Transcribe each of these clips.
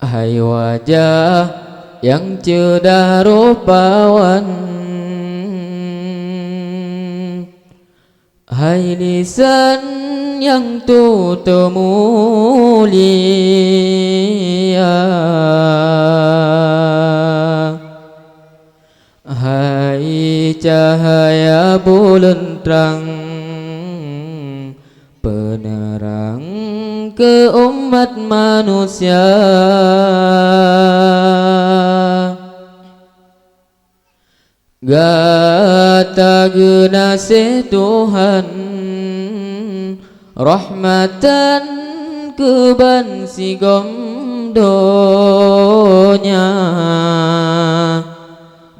Hai wajah yang cerdas rupawan, hai lisan yang tutur mulia, hai cahaya bulan terang, penerang ke umat manusia. Gata genasih Tuhan, rahmatan ke bansi gomdonya.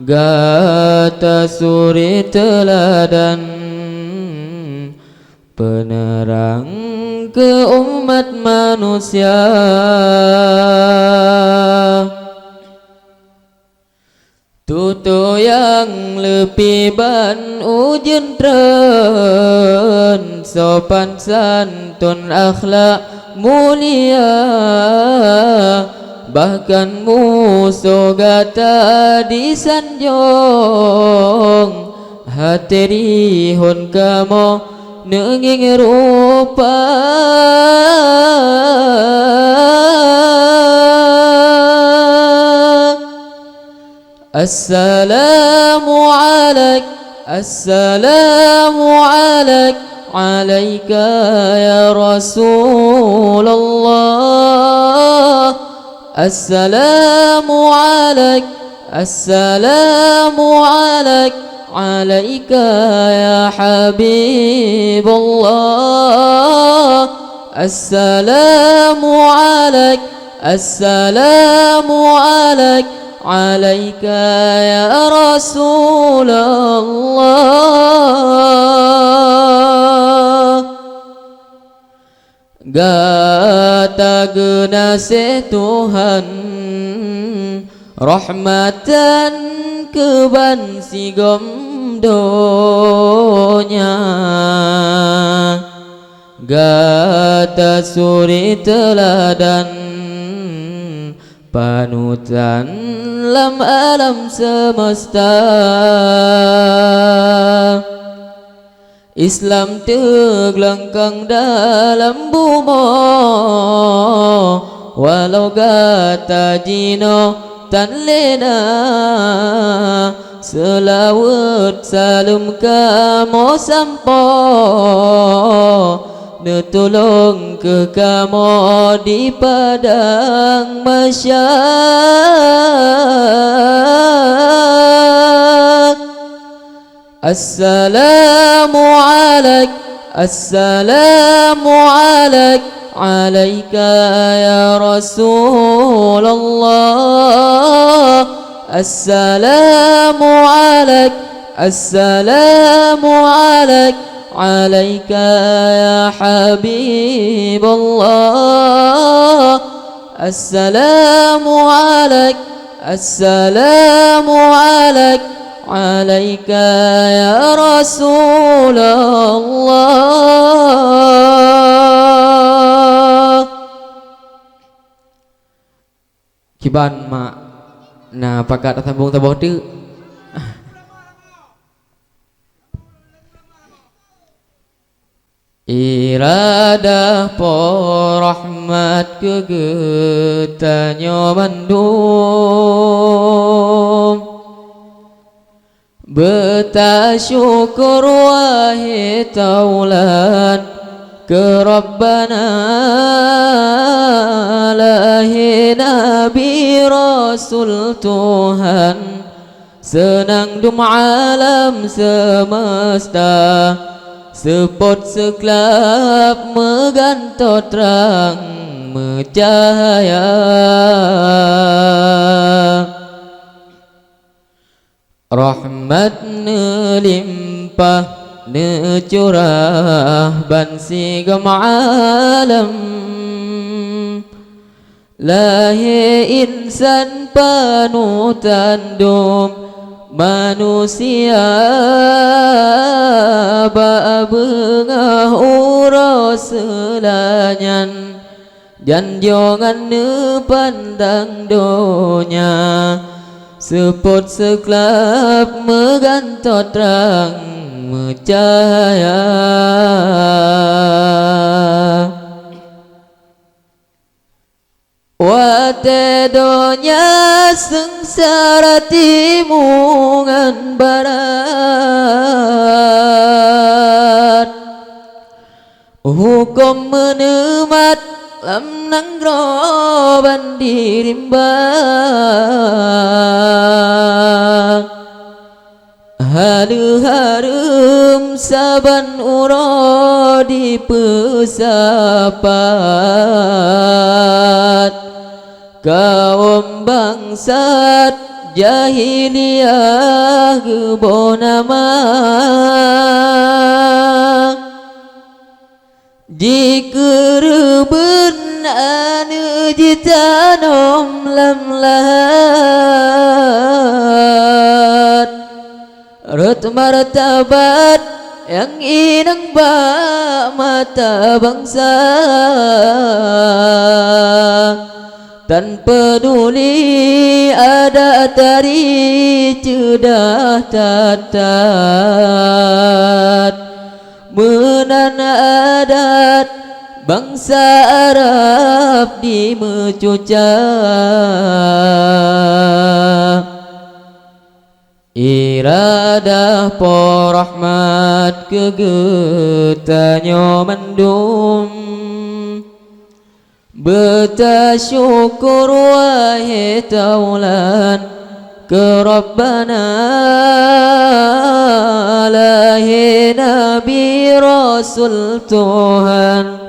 Gata suri teladan, penerang ke umat manusia. Tutu yang lebih ban ujian tren, sopan santun akhlak mulia, bahkan musuh gata disanjung, hati rihun kamu nenging rupa. Assalamu alaik, assalamu alaik, alaika ya Rasulullah. Assalamu alaik, assalamu alaik, alaika ya Habibullah. Assalamu alaik, assalamu alaik, alaika ya Rasulullah. Gata genasih Tuhan, rahmatan ke bansi gomdonya. Gata suri teladan, panutan lam alam semesta. Islam teglengkang dalam bumi, walau gata jino tan lena. Selawat salam kamu sampo, netulung ke kamu di padang mahsyar. Assalamu alaik, assalamu alaik, alaika ya Rasulullah. Assalamu alaik, assalamu alaik, alaika ya Habibullah. Assalamu alaik, assalamu alaik, alaika ya Rasulullah. Kiban mak na pakat sambung tabah tu. Iradah po rahmat kegetanyo mandum, betasyukur wahai taulan ke Rabbana, lahi Nabi Rasul Tuhan, senang dum alam semesta, sepot sekelap megantot terang mencahaya. Rahmat nelimpah necurah bansi gam alam, lahi insan panutan dum manusia, ba'abengah uras selanyan janjongan pandang donya sepot seklap megantot terang mecaya wate donya sengsara timungan barat hukum menemat lam nang roban dirimbang harum saban uro dipesapat kaum bangsat jahiliyah gebonama jikeureubeun anu jitanom lam lahat rut martabat yang inang ba mata bangsa tan peduli ada tari cedah tatat menan adat bangsa Arab di mecuca iradah porahmat kegetanyo mendum beta syukur wahai taulan ke Rabbana lahi Nabi Rasul Tuhan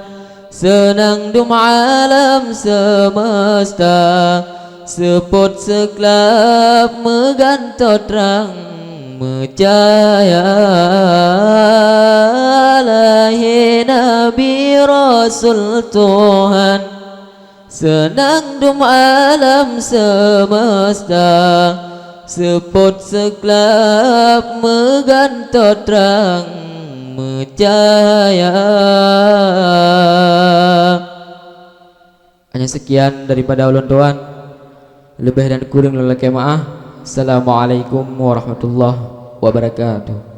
senang dum alam semesta sepot seklap megantot terang mecaya lahi Nabi Rasul Tuhan senang dum alam semesta sepot seklap megantot terang mecaya. Hanya sekian daripada ulun tuan, lebih dan kurang lelaki maaf. Assalamualaikum warahmatullahi wabarakatuh.